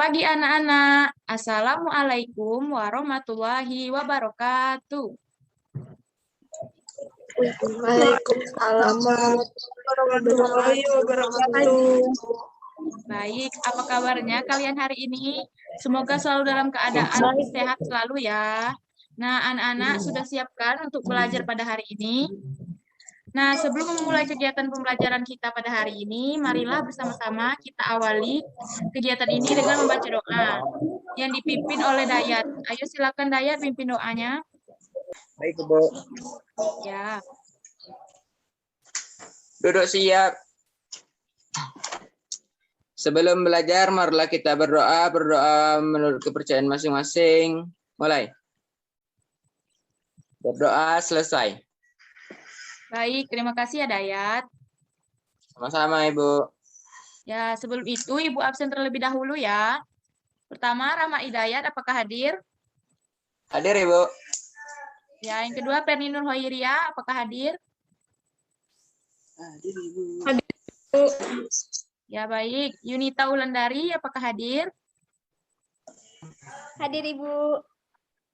pagi anak-anak. Assalamualaikum warahmatullahi wabarakatuh. Waalaikumsalam warahmatullahi wabarakatuh. Baik, apa kabarnya kalian hari ini? Semoga selalu dalam keadaan sehat selalu ya. Nah, anak-anak sudah siapkan untuk belajar pada hari ini? Nah, sebelum memulai kegiatan pembelajaran kita pada hari ini, marilah bersama-sama kita awali kegiatan ini dengan membaca doa yang dipimpin oleh Dayat. Ayo silakan Dayat pimpin doanya. Baik, Bu. Ya. Duduk siap. Sebelum belajar, marilah kita berdoa menurut kepercayaan masing-masing. Mulai. Berdoa selesai. Baik, terima kasih ya Dayat. Sama-sama, Ibu. Ya, sebelum itu Ibu absen terlebih dahulu ya. Pertama, Rama Hidayat, apakah hadir? Hadir, Ibu. Ya, yang kedua, Perni Nur Hoiria, apakah hadir? Hadir, Ibu. Ya, baik. Yunita Wulandari, apakah hadir? Hadir Ibu.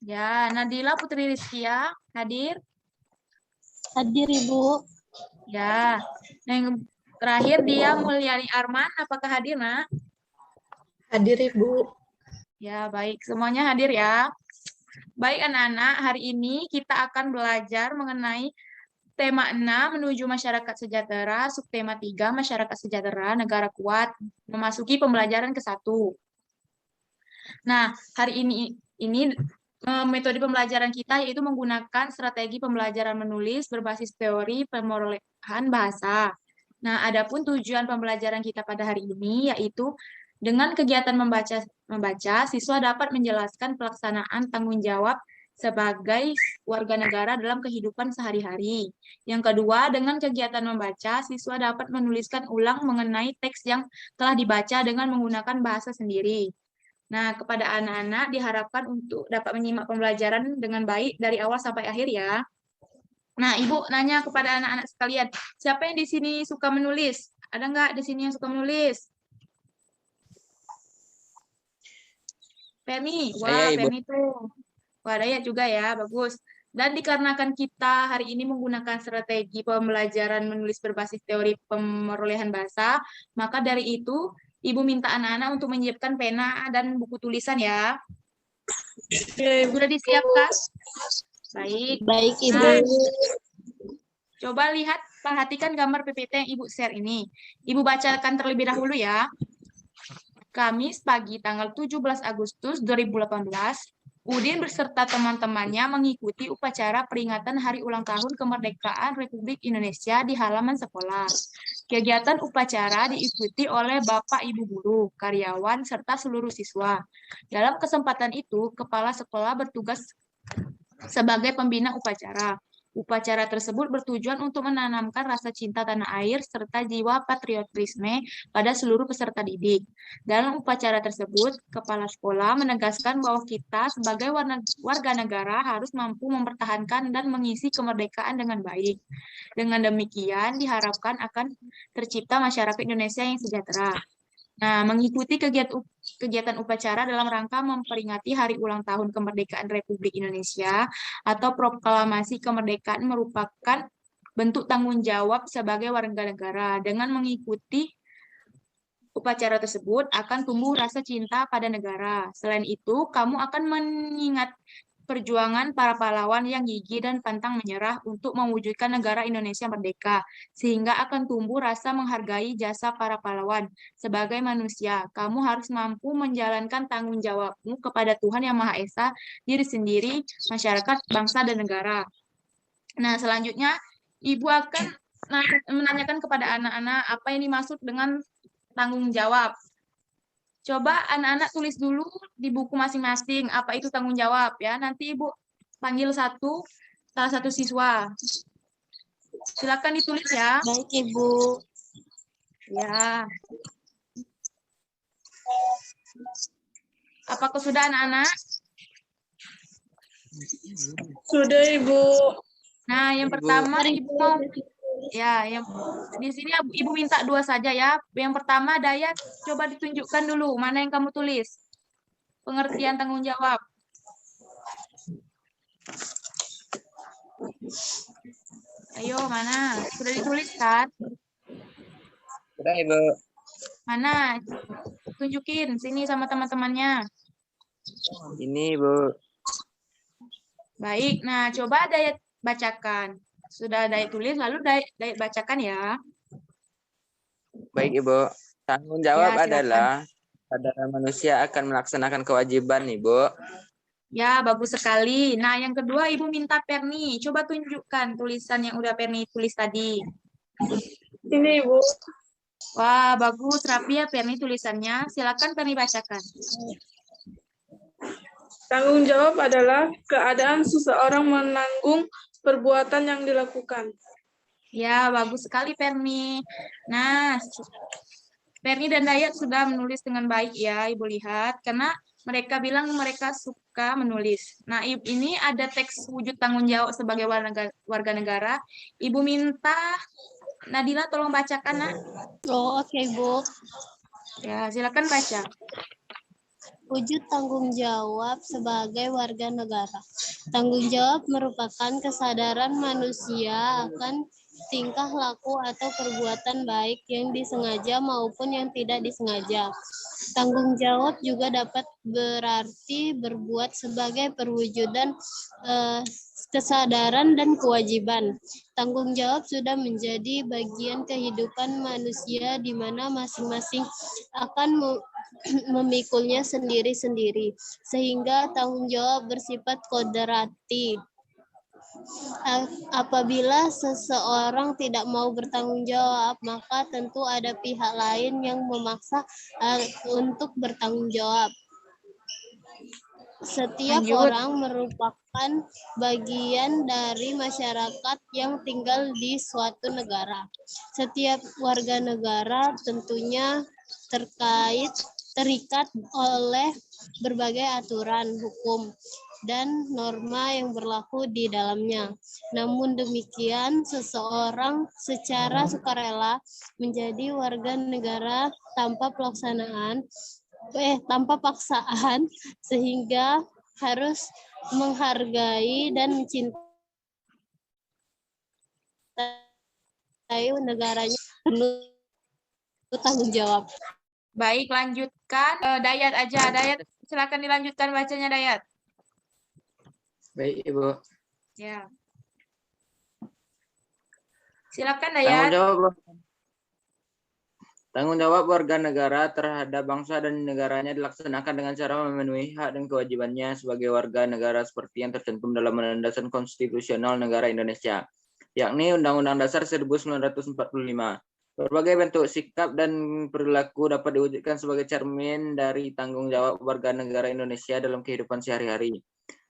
Ya, Nadila Putri Rizkia, hadir? Hadir Ibu. Ya, yang terakhir dia Mulyani Arman, apakah hadir, Nak? Hadir Ibu. Ya, baik. Semuanya hadir ya. Baik, anak-anak, hari ini kita akan belajar mengenai tema 6, menuju masyarakat sejahtera, subtema 3, masyarakat sejahtera, negara kuat, memasuki pembelajaran ke-1. Nah, hari ini metode pembelajaran kita yaitu menggunakan strategi pembelajaran menulis berbasis teori pemerolehan bahasa. Nah, adapun tujuan pembelajaran kita pada hari ini yaitu dengan kegiatan membaca, siswa dapat menjelaskan pelaksanaan tanggung jawab sebagai warga negara dalam kehidupan sehari-hari. Yang kedua, dengan kegiatan membaca, siswa dapat menuliskan ulang mengenai teks yang telah dibaca dengan menggunakan bahasa sendiri. Nah, kepada anak-anak diharapkan untuk dapat menyimak pembelajaran dengan baik dari awal sampai akhir ya. Nah, Ibu nanya kepada anak-anak sekalian, siapa yang di sini suka menulis? Ada nggak di sini yang suka menulis? Femi, wah Saya, Ibu. Femi tuh. Wah, Dayat juga ya, bagus. Dan dikarenakan kita hari ini menggunakan strategi pembelajaran menulis berbasis teori pemerolehan bahasa, maka dari itu Ibu minta anak-anak untuk menyiapkan pena dan buku tulisan ya. Sudah disiapkan? Baik. Baik Ibu. Nah, coba lihat, perhatikan gambar PPT yang Ibu share ini. Ibu bacakan terlebih dahulu ya. Kamis pagi tanggal 17 Agustus 2018, Udin beserta teman-temannya mengikuti upacara peringatan Hari Ulang Tahun Kemerdekaan Republik Indonesia di halaman sekolah. Kegiatan upacara diikuti oleh Bapak Ibu guru, karyawan, serta seluruh siswa. Dalam kesempatan itu, kepala sekolah bertugas sebagai pembina upacara. Upacara tersebut bertujuan untuk menanamkan rasa cinta tanah air serta jiwa patriotisme pada seluruh peserta didik. Dalam upacara tersebut, kepala sekolah menegaskan bahwa kita sebagai warga negara harus mampu mempertahankan dan mengisi kemerdekaan dengan baik. Dengan demikian, diharapkan akan tercipta masyarakat Indonesia yang sejahtera. Nah, mengikuti kegiatan upacara dalam rangka memperingati Hari Ulang Tahun Kemerdekaan Republik Indonesia atau proklamasi kemerdekaan merupakan bentuk tanggung jawab sebagai warga negara. Dengan mengikuti upacara tersebut akan tumbuh rasa cinta pada negara. Selain itu, kamu akan mengingat perjuangan para pahlawan yang gigih dan pantang menyerah untuk mewujudkan negara Indonesia merdeka, sehingga akan tumbuh rasa menghargai jasa para pahlawan. Sebagai manusia, kamu harus mampu menjalankan tanggung jawabmu kepada Tuhan Yang Maha Esa, diri sendiri, masyarakat, bangsa, dan negara. Nah, selanjutnya, Ibu akan menanyakan kepada anak-anak apa yang dimaksud dengan tanggung jawab. Coba anak-anak tulis dulu di buku masing-masing apa itu tanggung jawab ya. Nanti Ibu panggil salah satu siswa. Silakan ditulis ya. Baik Ibu. Ya. Apakah sudah anak-anak? Sudah Ibu. Nah, yang pertama Ibu mau Ya, yang di sini Ibu minta 2 saja ya. Yang pertama, Dayat, coba ditunjukkan dulu mana yang kamu tulis. Pengertian tanggung jawab. Ayo, mana? Sudah ditulis kan? Sudah, Ibu. Mana? Tunjukin sini sama teman-temannya. Ini, Ibu. Baik, nah coba Dayat bacakan. Sudah Dayat tulis, lalu Dayat bacakan ya. Baik, Ibu. Tanggung jawab Ya, silakan. adalah manusia akan melaksanakan kewajiban, Ibu. Ya, bagus sekali. Nah, yang kedua Ibu minta Perni. Coba tunjukkan tulisan yang udah Perni tulis tadi. Ini Ibu. Wah, bagus. Rapi ya Perni tulisannya. Silakan Perni bacakan. Tanggung jawab adalah keadaan seseorang menanggung perbuatan yang dilakukan. Ya, bagus sekali Perni. Nah, Perni dan Dayat sudah menulis dengan baik ya, Ibu lihat. Karena mereka bilang mereka suka menulis. Nah, ini ada teks wujud tanggung jawab sebagai warga negara. Ibu minta Nadila tolong bacakan, Nak. Oh, oke, Bu. Ya, silakan baca. Wujud tanggung jawab sebagai warga negara. Tanggung jawab merupakan kesadaran manusia akan tingkah laku atau perbuatan baik yang disengaja maupun yang tidak disengaja. Tanggung jawab juga dapat berarti berbuat sebagai perwujudan kesadaran dan kewajiban. Tanggung jawab sudah menjadi bagian kehidupan manusia di mana masing-masing akan memikulnya sendiri-sendiri, sehingga tanggung jawab bersifat kodrati. Apabila seseorang tidak mau bertanggung jawab, maka tentu ada pihak lain yang memaksa untuk bertanggung jawab. Setiap Lanjut. orang merupakan bagian dari masyarakat yang tinggal di suatu negara. Setiap warga negara tentunya terikat oleh berbagai aturan hukum dan norma yang berlaku di dalamnya. Namun demikian, seseorang secara sukarela menjadi warga negara tanpa paksaan, sehingga harus menghargai dan mencintai negaranya penuh tanggung jawab. Baik, lanjutkan. Dayat aja. Dayat, silakan dilanjutkan bacanya, Dayat. Baik, Ibu. Ya. Silakan, Tanggung Dayat. jawab warga negara terhadap bangsa dan negaranya dilaksanakan dengan cara memenuhi hak dan kewajibannya sebagai warga negara seperti yang tercantum dalam landasan konstitusional negara Indonesia, yakni Undang-Undang Dasar 1945. Berbagai bentuk sikap dan perilaku dapat diwujudkan sebagai cermin dari tanggung jawab warga negara Indonesia dalam kehidupan sehari-hari.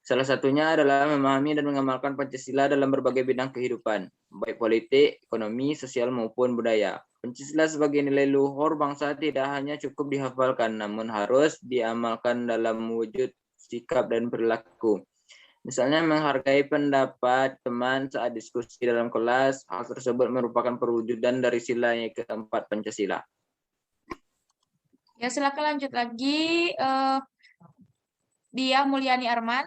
Salah satunya adalah memahami dan mengamalkan Pancasila dalam berbagai bidang kehidupan, baik politik, ekonomi, sosial, maupun budaya. Pancasila sebagai nilai luhur bangsa tidak hanya cukup dihafalkan, namun harus diamalkan dalam wujud sikap dan perilaku. Misalnya menghargai pendapat teman saat diskusi dalam kelas, hal tersebut merupakan perwujudan dari sila yang keempat Pancasila. Ya, silakan lanjut lagi. Dia Mulyani Arman.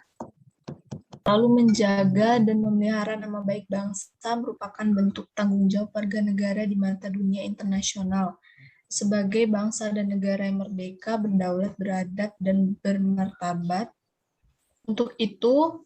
Lalu menjaga dan memelihara nama baik bangsa merupakan bentuk tanggung jawab warga negara di mata dunia internasional. Sebagai bangsa dan negara yang merdeka, berdaulat, beradab, dan bermartabat. Untuk itu,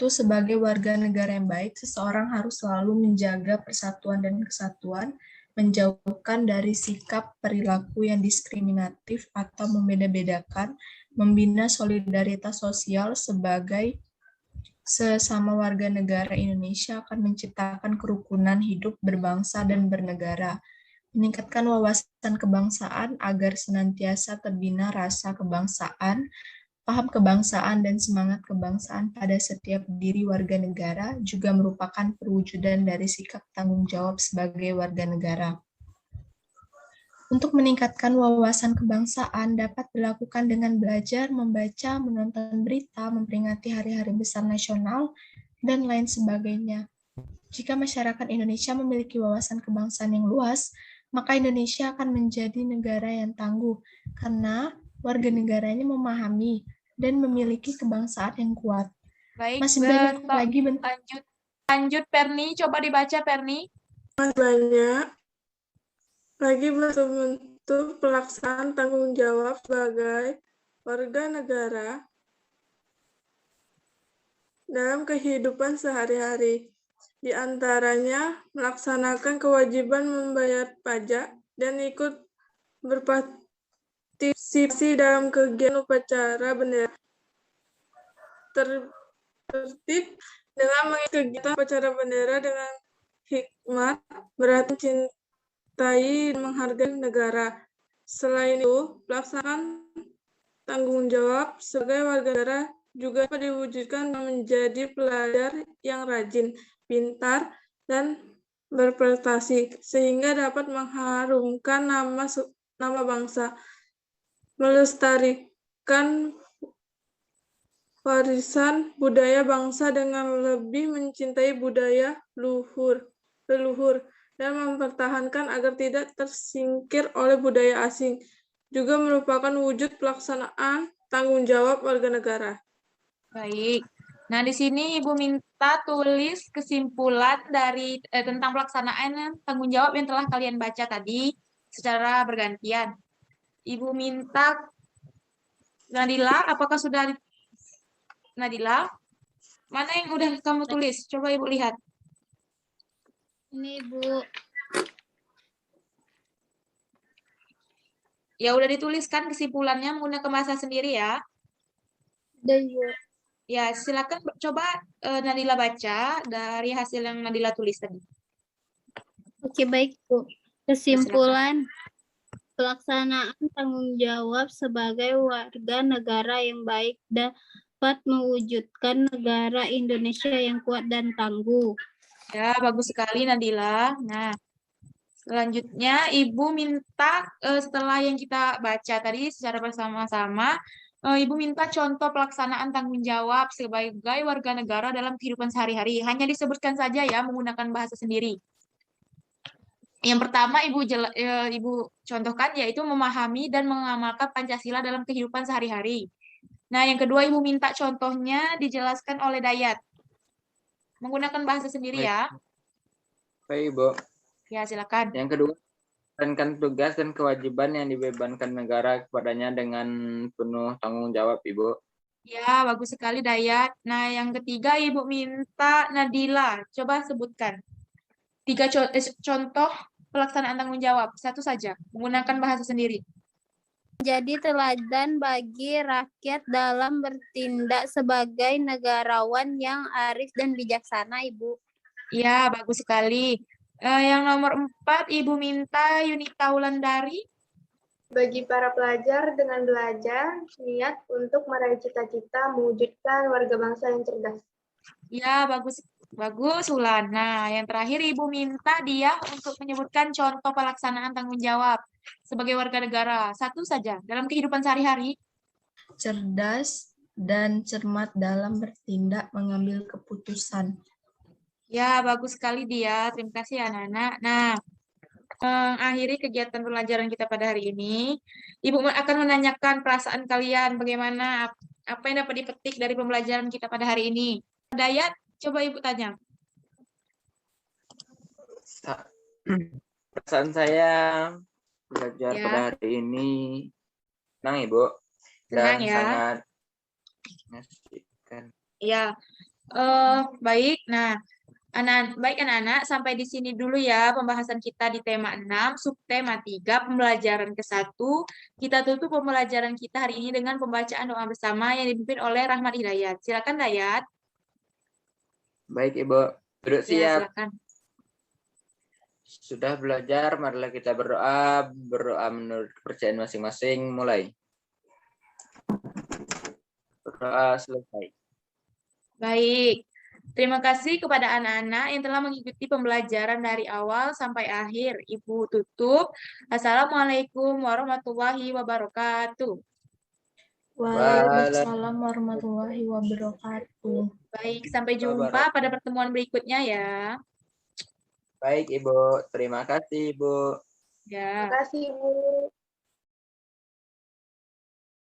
sebagai warga negara yang baik, seseorang harus selalu menjaga persatuan dan kesatuan, menjauhkan dari sikap perilaku yang diskriminatif atau membeda-bedakan, membina solidaritas sosial sebagai sesama warga negara Indonesia akan menciptakan kerukunan hidup berbangsa dan bernegara, meningkatkan wawasan kebangsaan agar senantiasa terbina rasa kebangsaan, paham kebangsaan dan semangat kebangsaan pada setiap diri warga negara juga merupakan perwujudan dari sikap tanggung jawab sebagai warga negara. Untuk meningkatkan wawasan kebangsaan dapat dilakukan dengan belajar, membaca, menonton berita, memperingati hari-hari besar nasional, dan lain sebagainya. Jika masyarakat Indonesia memiliki wawasan kebangsaan yang luas, maka Indonesia akan menjadi negara yang tangguh, karena warga negaranya memahami dan memiliki kebangsaan yang kuat. Baik, Masih banyak bentar. lagi bentuk. Lanjut, Perni. Coba dibaca, Perni. Masih banyak lagi bentuk pelaksanaan tanggung jawab sebagai warga negara dalam kehidupan sehari-hari. Di antaranya melaksanakan kewajiban membayar pajak dan ikut berpartisipasi dalam kegiatan upacara bendera. Tertib dengan mengikuti kegiatan upacara bendera dengan hikmat, berarti mencintai dan menghargai negara. Selain itu, pelaksanaan tanggung jawab sebagai warga negara juga dapat diwujudkan menjadi pelajar yang rajin, pintar, dan berprestasi, sehingga dapat mengharumkan nama bangsa, melestarikan warisan budaya bangsa dengan lebih mencintai budaya leluhur, dan mempertahankan agar tidak tersingkir oleh budaya asing, juga merupakan wujud pelaksanaan tanggung jawab warga negara. Baik. Nah, di sini Ibu minta tulis kesimpulan dari tentang pelaksanaan tanggung jawab yang telah kalian baca tadi secara bergantian. Ibu minta Nadila, apakah sudah Nadila? Mana yang udah kamu tulis? Coba Ibu lihat. Ini Bu. Ya udah dituliskan kesimpulannya menggunakan bahasa sendiri ya. Dan Bu. Ya, silakan coba Nadila baca dari hasil yang Nadila tulis tadi. Oke, baik Bu. Kesimpulan pelaksanaan tanggung jawab sebagai warga negara yang baik dapat mewujudkan negara Indonesia yang kuat dan tangguh. Ya, bagus sekali Nadila. Nah, selanjutnya Ibu minta setelah yang kita baca tadi secara bersama-sama, Ibu minta contoh pelaksanaan tanggung jawab sebagai warga negara dalam kehidupan sehari-hari. Hanya disebutkan saja ya menggunakan bahasa sendiri. Yang pertama Ibu contohkan yaitu memahami dan mengamalkan Pancasila dalam kehidupan sehari-hari. Nah, yang kedua Ibu minta contohnya dijelaskan oleh Dayat. Menggunakan bahasa sendiri ya. Baik, Ibu. Ya, silakan. Yang kedua, menjalankan tugas dan kewajiban yang dibebankan negara kepadanya dengan penuh tanggung jawab, Ibu. Ya, bagus sekali Dayat. Nah, yang ketiga Ibu minta Nadila. Coba sebutkan 3 contoh pelaksanaan tanggung jawab. Satu saja, menggunakan bahasa sendiri. Jadi teladan bagi rakyat dalam bertindak sebagai negarawan yang arif dan bijaksana, Ibu. Ya, bagus sekali. Yang nomor 4, Ibu minta Yunita Wulandari. Bagi para pelajar dengan belajar, niat untuk meraih cita-cita mewujudkan warga bangsa yang cerdas. Ya, bagus Wulan. Nah, yang terakhir Ibu minta dia untuk menyebutkan contoh pelaksanaan tanggung jawab sebagai warga negara. Satu saja dalam kehidupan sehari-hari. Cerdas dan cermat dalam bertindak mengambil keputusan. Ya, bagus sekali dia. Terima kasih anak-anak. Nah, mengakhiri kegiatan pembelajaran kita pada hari ini, Ibu akan menanyakan perasaan kalian bagaimana apa yang dapat dipetik dari pembelajaran kita pada hari ini. Dayat, coba Ibu tanya. Perasaan saya belajar Ya. pada hari ini senang, Ibu. Senang Dan ya. sangat mengasihkan. Ya, baik. Nah, anak-anak, sampai di sini dulu ya pembahasan kita di tema 6, subtema 3, pembelajaran ke-1. Kita tutup pembelajaran kita hari ini dengan pembacaan doa bersama yang dipimpin oleh Rahmat Hidayat. Silakan Dayat. Baik, Ibu. Duduk Ya, siap. silakan. Sudah belajar, marilah kita berdoa menurut kepercayaan masing-masing. Mulai. Berdoa selesai. Baik. Terima kasih kepada anak-anak yang telah mengikuti pembelajaran dari awal sampai akhir. Ibu tutup. Assalamualaikum warahmatullahi wabarakatuh. Waalaikumsalam warahmatullahi wabarakatuh. Baik, sampai jumpa pada pertemuan berikutnya ya. Baik, Ibu. Terima kasih, Ibu. Ya. Terima kasih, Bu.